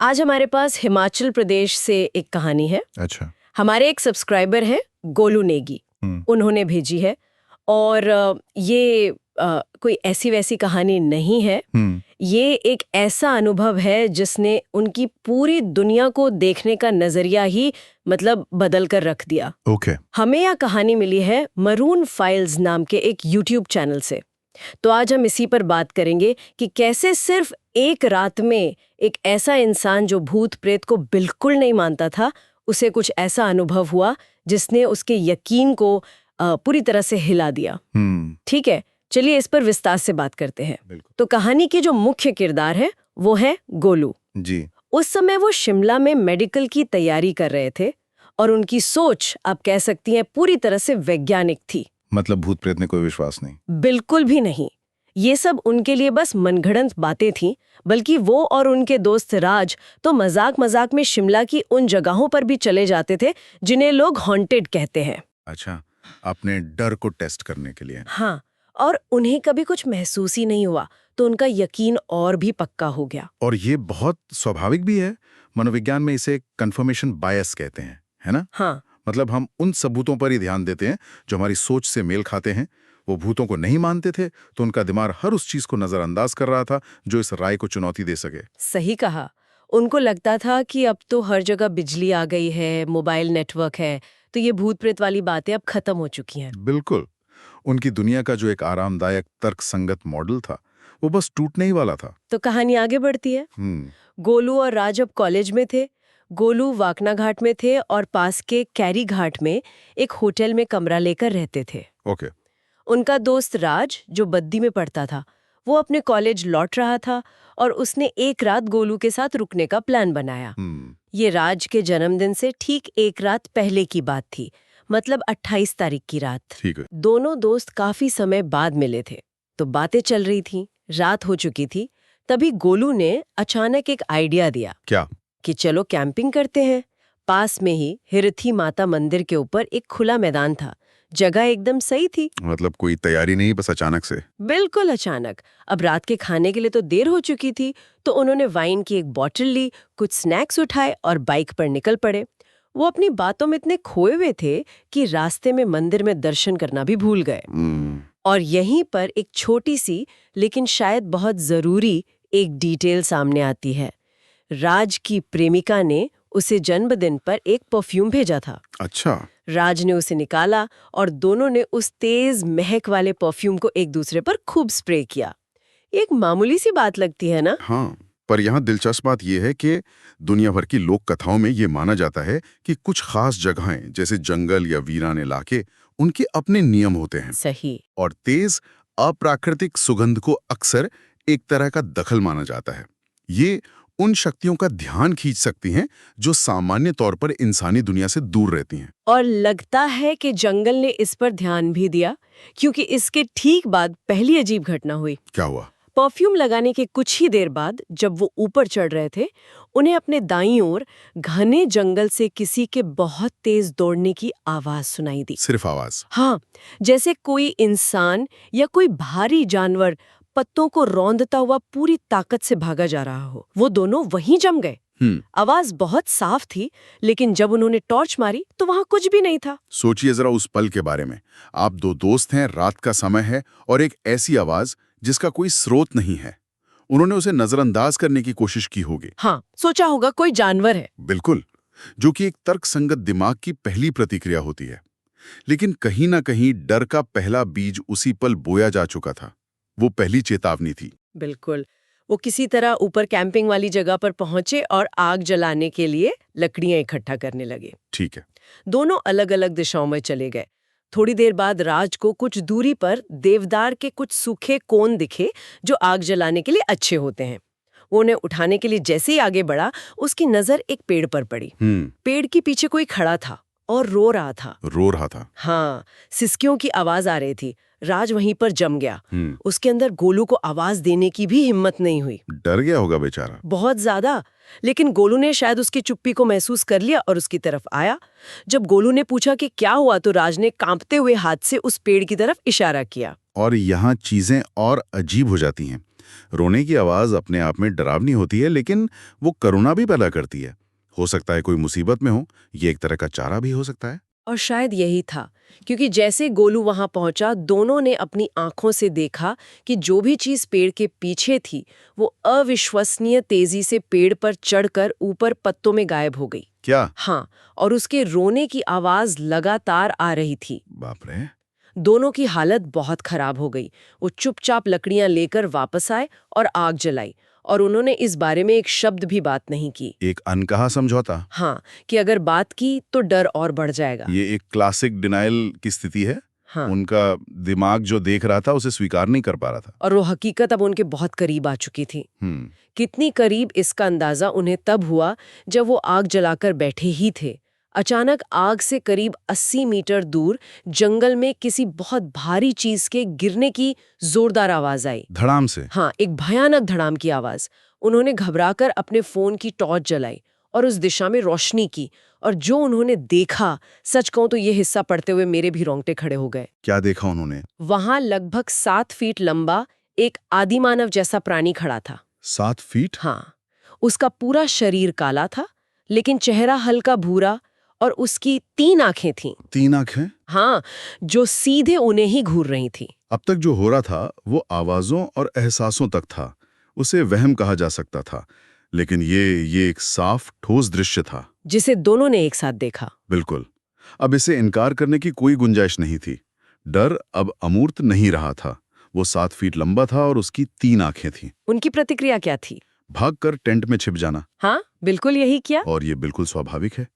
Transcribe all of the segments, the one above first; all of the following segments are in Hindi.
आज हमारे पास हिमाचल प्रदेश से एक कहानी है। अच्छा। हमारे एक सब्सक्राइबर हैं गोलू नेगी, उन्होंने भेजी है। और ये कोई ऐसी वैसी कहानी नहीं है। ये एक ऐसा अनुभव है जिसने उनकी पूरी दुनिया को देखने का नजरिया ही मतलब बदल कर रख दिया। ओके। हमें यह कहानी मिली है मरून फाइल्स नाम के एक यूट्यूब चैनल से। तो आज हम इसी पर बात करेंगे कि कैसे सिर्फ एक रात में एक ऐसा इंसान जो भूत प्रेत को बिल्कुल नहीं मानता था, उसे कुछ ऐसा अनुभव हुआ जिसने उसके यकीन को पूरी तरह से हिला दिया। ठीक है, चलिए इस पर विस्तार से बात करते हैं। तो कहानी के जो मुख्य किरदार है वो है गोलू जी। उस समय वो शिमला में मेडिकल की तैयारी कर रहे थे और उनकी सोच आप कह सकती हैं पूरी तरह से वैज्ञानिक थी। मतलब भूत प्रेत में कोई विश्वास नहीं? बिल्कुल भी नहीं। ये सब उनके लिए बस मनगढ़ंत बातें थीं, बल्कि वो और उनके दोस्त राज तो मजाक मजाक में शिमला की उन जगहों पर भी चले जाते थे जिन्हें लोग हॉन्टेड कहते हैं। अच्छा, अपने डर को टेस्ट करने के लिए। हाँ, और उन्हें कभी कुछ महसूस ही नहीं हुआ तो उनका यकीन और भी पक्का हो गया। और ये बहुत स्वाभाविक भी है। मनोविज्ञान में इसे कंफर्मेशन बायस कहते हैं, है ना? हाँ, मतलब हम उन सबूतों पर ही ध्यान देते हैं जो हमारी सोच से मेल खाते हैं। वो भूतों को नहीं मानते थे तो उनका दिमाग हर उस चीज को नजरअंदाज कर रहा था जो इस राय को चुनौती दे सके। सही कहा। उनको लगता था कि अब तो हर जगह बिजली आ गई है, मोबाइल नेटवर्क है, तो ये भूत प्रेत वाली बातें अब खत्म हो चुकी हैं। बिल्कुल। उनकी दुनिया का जो एक आरामदायक तर्कसंगत मॉडल था वो बस टूटने ही वाला था। तो कहानी आगे बढ़ती है। गोलू और राज अब कॉलेज में थे। गोलू वाकना घाट में थे और पास के कैरी घाट में एक होटल में कमरा लेकर रहते थे। ओके। उनका दोस्त राज जो बद्दी में पढ़ता था, वो अपने कॉलेज लौट रहा था और उसने एक रात गोलू के साथ रुकने का प्लान बनाया। ये राज के जन्मदिन से ठीक एक रात पहले की बात थी, मतलब 28 तारीख की रात। ठीक है। दोनों दोस्त काफी समय बाद मिले थे तो बातें चल रही थी, रात हो चुकी थी। तभी गोलू ने अचानक एक आइडिया दिया। क्या? कि चलो कैंपिंग करते हैं। पास में ही हिरथी माता मंदिर के ऊपर एक खुला मैदान था। जगह एकदम सही थी। मतलब कोई तैयारी नहीं, बस अचानक से? बिल्कुल अचानक। अब रात के खाने के लिए तो देर हो चुकी थी, तो उन्होंने वाइन की एक बोतल ली, कुछ स्नैक्स उठाए और बाइक पर निकल पड़े। वो अपनी बातों में इतने खोए हुए थे कि रास्ते में मंदिर में दर्शन करना भी भूल गए। और यहीं पर एक छोटी सी लेकिन शायद बहुत जरूरी एक डिटेल सामने आती है। राज की प्रेमिका ने उसे जन्मदिन पर एक परफ्यूम भेजा था। अच्छा। राज ने उसे निकाला और दोनों ने उस तेज महक वाले परफ्यूम को एक दूसरे पर खूब स्प्रे किया। एक मामूली सी बात लगती है ना? हाँ, पर यहाँ दिलचस्प बात यह है कि दुनिया भर की लोक कथाओं में ये माना जाता है कि कुछ खास जगहें जैसे जंगल या वीरान इलाके, उनके अपने नियम होते हैं। सही। और तेज अप्राकृतिक सुगंध को अक्सर एक तरह का दखल माना जाता है। ये उन शक्तियों का ध्यान खींच सकती हैं जो सामान्य तौर पर इंसानी दुनिया से दूर रहती हैं। और लगता है कि जंगल ने इस पर ध्यान भी दिया, क्योंकि इसके ठीक बाद पहली अजीब घटना हुई। क्या हुआ? परफ्यूम लगाने के कुछ ही देर बाद जब वो ऊपर चढ़ रहे थे, उन्हें अपने दाईं ओर घने जंगल से किसी के बहुत तेज दौड़ने की आवाज सुनाई दी। सिर्फ आवाज? हाँ, जैसे कोई इंसान या कोई भारी जानवर पत्तों को रौंदता हुआ पूरी ताकत से भागा जा रहा हो। वो दोनों वहीं जम गए। आवाज बहुत साफ थी, लेकिन जब उन्होंने टॉर्च मारी तो वहां कुछ भी नहीं था। सोचिए जरा उस पल के बारे में। आप दो दोस्त हैं, रात का समय है और एक ऐसी आवाज जिसका कोई स्रोत नहीं है। उन्होंने उसे नजरअंदाज करने की कोशिश की होगी। हाँ, सोचा होगा कोई जानवर है। बिल्कुल, जो कि एक तर्कसंगत दिमाग की पहली प्रतिक्रिया होती है। लेकिन कहीं ना कहीं डर का पहला बीज उसी पल बोया जा चुका था। वो पहली चेतावनी थी। बिल्कुल। वो किसी तरह ऊपर कैंपिंग वाली जगह पर पहुंचे और आग जलाने के लिए लकड़ियां इकट्ठा करने लगे। ठीक है। दोनों दोनों अलग अलग दिशाओं में चले गए। थोड़ी देर बाद राज को कुछ दूरी पर देवदार के कुछ सूखे कोन दिखे जो आग जलाने के लिए अच्छे होते हैं। वो उन्हें उठाने के लिए जैसे ही आगे बढ़ा, उसकी नजर एक पेड़ पर पड़ी। पेड़ के पीछे कोई खड़ा था और रो रहा था। रो रहा था? हाँ, सिसकियों की आवाज आ रही थी। राज वहीं पर जम गया। उसके अंदर गोलू को आवाज देने की भी हिम्मत नहीं हुई। डर गया होगा बेचारा। बहुत ज्यादा। लेकिन गोलू ने शायद उसकी चुप्पी को महसूस कर लिया और उसकी तरफ आया। जब गोलू ने पूछा कि क्या हुआ, तो राज ने कांपते हुए हाथ से उस पेड़ की तरफ इशारा किया। और यहाँ चीजें और अजीब हो जाती हैं। रोने की आवाज अपने आप में डरावनी होती है, लेकिन वो करुणा भी पैदा करती है। हो सकता है कोई मुसीबत में हो, ये एक तरह का चारा भी हो सकता है। और शायद यही था, क्योंकि जैसे गोलू वहां पहुंचा, दोनों ने अपनी आंखों से देखा कि जो भी चीज पेड़ के पीछे थी वो अविश्वसनीय तेजी से पेड़ पर चढ़कर ऊपर पत्तों में गायब हो गई। क्या? हाँ, और उसके रोने की आवाज लगातार आ रही थी। बाप रे। दोनों की हालत बहुत खराब हो गई। वो चुपचाप लकड़ियां लेकर वापस आए और आग जलाई, और उन्होंने इस बारे में एक शब्द भी बात नहीं की। एक अनकहा समझौता। हाँ, कि अगर बात की तो डर और बढ़ जाएगा। ये एक क्लासिक डिनायल की स्थिति है। हाँ, उनका दिमाग जो देख रहा था उसे स्वीकार नहीं कर पा रहा था। और वो हकीकत अब उनके बहुत करीब आ चुकी थी। कितनी करीब, इसका अंदाजा उन्हें तब हुआ जब वो आग जलाकर बैठे ही थे। अचानक आग से करीब 80 मीटर दूर जंगल में किसी बहुत भारी चीज के गिरने की जोरदार आवाज आई। धड़ाम से। हाँ, एक भयानक धड़ाम की आवाज। उन्होंने घबराकर अपने फोन की टॉर्च जलाई और उस दिशा में रोशनी की, और जो उन्होंने देखा, सच कहूं तो ये हिस्सा पढ़ते हुए मेरे भी रोंगटे खड़े हो गए। क्या देखा उन्होंने? वहां लगभग 7 फीट लंबा एक आदिमानव जैसा प्राणी खड़ा था। 7 फीट? हाँ, उसका पूरा शरीर काला था, लेकिन चेहरा हल्का भूरा, और उसकी 3 आंखें थीं। 3 आंखें? हाँ, जो सीधे उन्हें ही घूर रही थी। अब तक जो हो रहा था वो आवाजों और एहसासों तक था। उसे वहम कहा जा सकता था, लेकिन ये एक साफ ठोस दृश्य था, जिसे दोनों ने एक साथ देखा। बिल्कुल। अब इसे इनकार करने की कोई गुंजाइश नहीं थी। डर अब अमूर्त नहीं रहा था। वो 7 फीट लंबा था और उसकी 3 आंखें थीं। उनकी प्रतिक्रिया क्या थी? भागकर टेंट में छिप जाना। हाँ, बिल्कुल यही किया। और ये बिल्कुल स्वाभाविक है।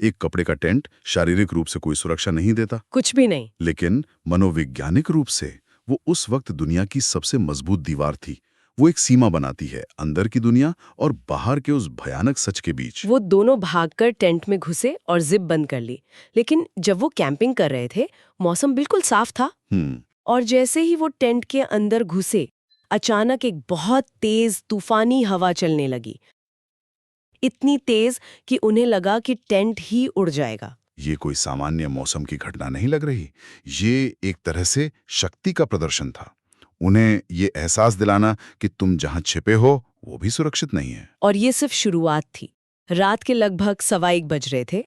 एक कपड़े का टेंट शारीरिक रूप से कोई सुरक्षा नहीं देता, कुछ भी नहीं। लेकिन मनोवैज्ञानिक रूप से वो उस वक्त दुनिया की सबसे मजबूत दीवार थी। वो एक सीमा बनाती है अंदर की दुनिया और बाहर के उस भयानक सच के बीच। वो दोनों भागकर टेंट में घुसे और जिप बंद कर ली। लेकिन जब वो कैंपिंग कर रहे थे, मौसम बिल्कुल साफ था, और जैसे ही वो टेंट के अंदर घुसे, अचानक एक बहुत तेज तूफानी हवा चलने लगी। इतनी तेज कि उन्हें लगा कि टेंट ही उड़ जाएगा। ये कोई सामान्य मौसम की घटना नहीं लग रही। ये एक तरह से शक्ति का प्रदर्शन था। उन्हें ये एहसास दिलाना कि तुम जहां छिपे हो वो भी सुरक्षित नहीं है। और ये सिर्फ शुरुआत थी। रात के लगभग 1:15 बज रहे थे।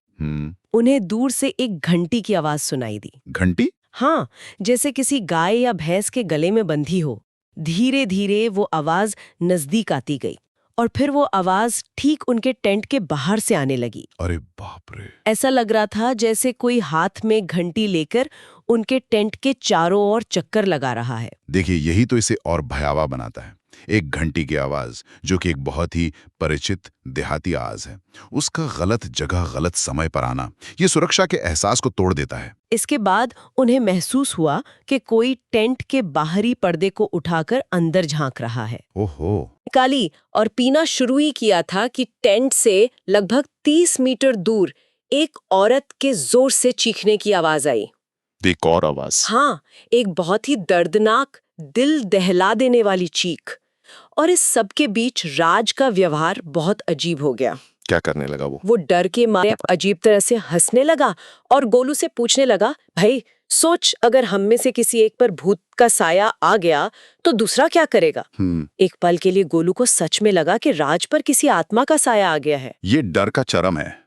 उन्हें दूर से एक घंटी की आवाज सुनाई दी। घंटी? हाँ, जैसे किसी गाय या भैंस के गले में बंधी हो। धीरे धीरे वो आवाज नजदीक आती गई, और फिर वो आवाज ठीक उनके टेंट के बाहर से आने लगी। अरे बाप रे! ऐसा लग रहा था जैसे कोई हाथ में घंटी लेकर उनके टेंट के चारों ओर चक्कर लगा रहा है। देखिए, यही तो इसे और भयावह बनाता है। एक घंटी की आवाज, जो कि एक बहुत ही परिचित देहाती आवाज है, उसका गलत जगह गलत समय पर आना, ये सुरक्षा के एहसास को तोड़ देता है। इसके बाद उन्हें महसूस हुआ कि कोई टेंट के बाहरी पर्दे को उठाकर अंदर झांक रहा है। ओहो! निकाली और पीना शुरू ही किया था कि टेंट से लगभग 30 मीटर दूर एक औरत के जोर से चीखने की आवाज आई। एक और आवाज? हाँ, एक बहुत ही दर्दनाक, दिल दहला देने वाली चीख। और इस सब के बीच राज का व्यवहार बहुत अजीब हो गया। क्या करने लगा वो? वो डर के मारे अजीब तरह से हंसने लगा और गोलू से पूछने लगा, भाई सोच, अगर हम में से किसी एक पर भूत का साया आ गया तो दूसरा क्या करेगा? एक पल के लिए गोलू को सच में लगा कि राज पर किसी आत्मा का साया आ गया है। ये डर का चरम है।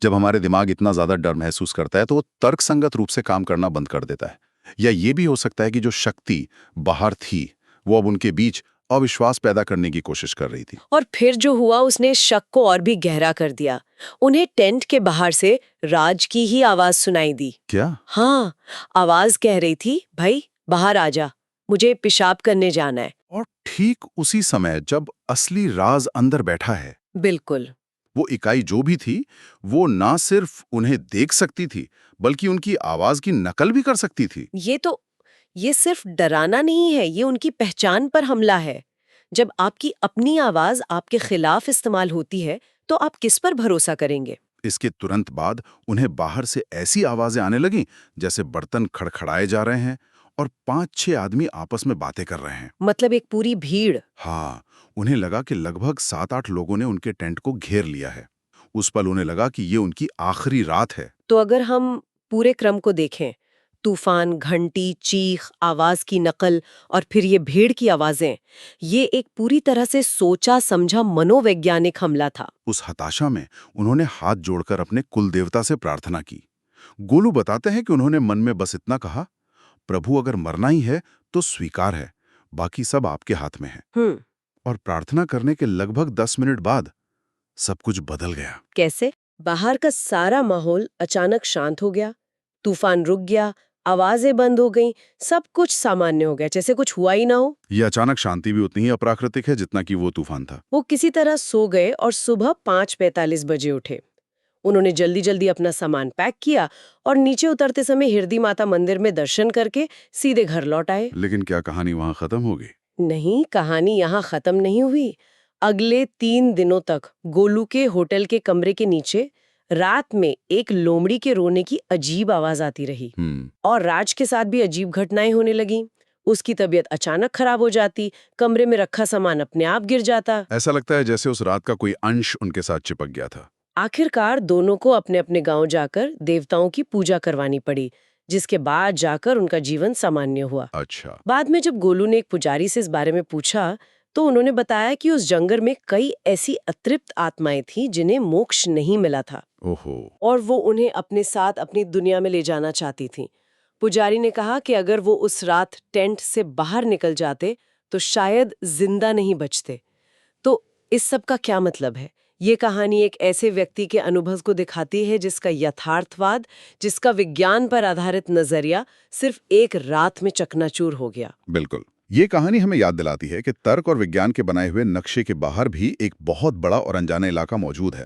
जब हमारे दिमाग इतना ज्यादा डर महसूस करता है तो वो तर्कसंगत रूप से काम करना बंद कर देता है। या ये भी हो सकता है कि जो शक्ति बाहर थी वो अब उनके बीच अविश्वास पैदा करने की कोशिश कर रही थी। और फिर जो हुआ उसने शक को और भी गहरा कर दिया। उन्हें टेंट के बाहर से राज की ही आवाज सुनाई दी। क्या? हाँ, आवाज कह रही थी, भाई बाहर आ जा, मुझे पेशाब करने जाना है। और ठीक उसी समय जब असली राज अंदर बैठा है। बिल्कुल। वो इकाई जो भी थी वो ना सिर्फ उन्हें देख सकती थी बल्कि उनकी आवाज की नकल भी कर सकती थी। ये सिर्फ डराना नहीं है, ये उनकी पहचान पर हमला है। जब आपकी अपनी आवाज आपके खिलाफ इस्तेमाल होती है तो आप किस पर भरोसा करेंगे? इसके तुरंत बाद उन्हें बाहर से ऐसी आवाजें आने लगीं जैसे बर्तन खड़खड़ाए जा रहे हैं और 5-6 आदमी आपस में बातें कर रहे हैं। मतलब एक पूरी भीड़। हाँ, उन्हें लगा कि लगभग 7-8 लोगों ने उनके टेंट को घेर लिया है। उस पल उन्हें लगा कि ये उनकी आखिरी रात है। तो अगर हम पूरे क्रम को देखें तूफान, घंटी, चीख, आवाज की नकल और फिर ये भीड़ की आवाजें, ये एक पूरी तरह से सोचा समझा मनोवैज्ञानिक हमला था। उस हताशा में उन्होंने हाथ जोड़कर अपने कुल देवता से प्रार्थना की। गोलू बताते हैं कि उन्होंने मन में बस इतना कहा, प्रभु अगर मरना ही है तो स्वीकार है, बाकी सब आपके हाथ में है। हम्म। और प्रार्थना करने के लगभग 10 मिनट बाद सब कुछ बदल गया। कैसे? बाहर का सारा माहौल अचानक शांत हो गया, तूफान रुक गया, आवाजें बंद हो गईं, सब कुछ सामान्य हो गया, जैसे कुछ हुआ ही ना हो। ये अचानक शांति भी उतनी ही अप्राकृतिक है जितना कि वो तूफान था। वो किसी तरह सो गए और सुबह 5:45 बजे उठे। उन्होंने जल्दी जल्दी अपना सामान पैक किया और नीचे उतरते समय हृदय माता मंदिर में दर्शन करके सीधे घर लौट आए। लेकिन क्या कहानी वहां खत्म हो गई? नहीं, कहानी यहाँ खत्म नहीं हुई। अगले 3 दिनों तक गोलू के होटल के कमरे के नीचे रात में एक लोमड़ी के रोने की अजीब आवाज आती रही और राज के साथ भी अजीब घटनाएं होने लगी। उसकी तबीयत अचानक खराब हो जाती, कमरे में रखा सामान अपने आप गिर जाता। ऐसा लगता है जैसे उस रात का कोई अंश उनके साथ चिपक गया था। आखिरकार दोनों को अपने अपने गांव जाकर देवताओं की पूजा करवानी पड़ी, जिसके बाद जाकर उनका जीवन सामान्य हुआ। अच्छा। बाद में जब गोलू ने एक पुजारी से इस बारे में पूछा तो उन्होंने बताया कि उस जंगल में कई ऐसी अतृप्त आत्माएं थीं जिन्हें मोक्ष नहीं मिला था ओहो। और वो उन्हें अपने साथ अपनी दुनिया में ले जाना चाहती थीं। पुजारी ने कहा कि अगर वो उस रात टेंट से बाहर निकल जाते तो शायद जिंदा नहीं बचते। तो इस सब का क्या मतलब है? ये कहानी एक ऐसे व्यक्ति के अनुभव को दिखाती है जिसका यथार्थवाद, जिसका विज्ञान पर आधारित नजरिया सिर्फ एक रात में चकनाचूर हो गया। बिल्कुल। ये कहानी हमें याद दिलाती है कि तर्क और विज्ञान के बनाए हुए नक्शे के बाहर भी एक बहुत बड़ा और अनजाना इलाका मौजूद है,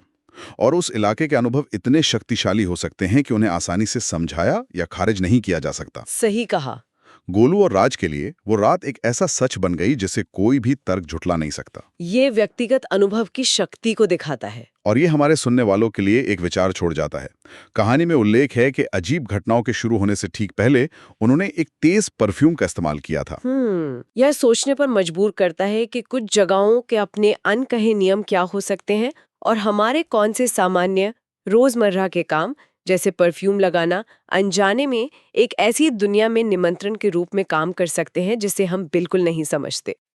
और उस इलाके के अनुभव इतने शक्तिशाली हो सकते हैं कि उन्हें आसानी से समझाया या खारिज नहीं किया जा सकता। सही कहा। गोलू और राज के लिए वो रात एक ऐसा सच बन गई जिसे कोई भी तर्क झुठला नहीं सकता। ये व्यक्तिगत अनुभव की शक्ति को दिखाता है। और ये हमारे सुनने वालों के लिए एक विचार छोड़ जाता है। कहानी में उल्लेख है कि अजीब घटनाओं के शुरू होने से ठीक पहले उन्होंने एक तेज परफ्यूम का इस्तेमाल किया था। यह सोचने पर मजबूर करता है कि कुछ जगहों के अपने अनकहे नियम क्या हो सकते हैं और हमारे कौन से सामान्य रोजमर्रा के काम, जैसे परफ्यूम लगाना, अनजाने में एक ऐसी दुनिया में निमंत्रण के रूप में काम कर सकते हैं जिसे हम बिल्कुल नहीं समझते।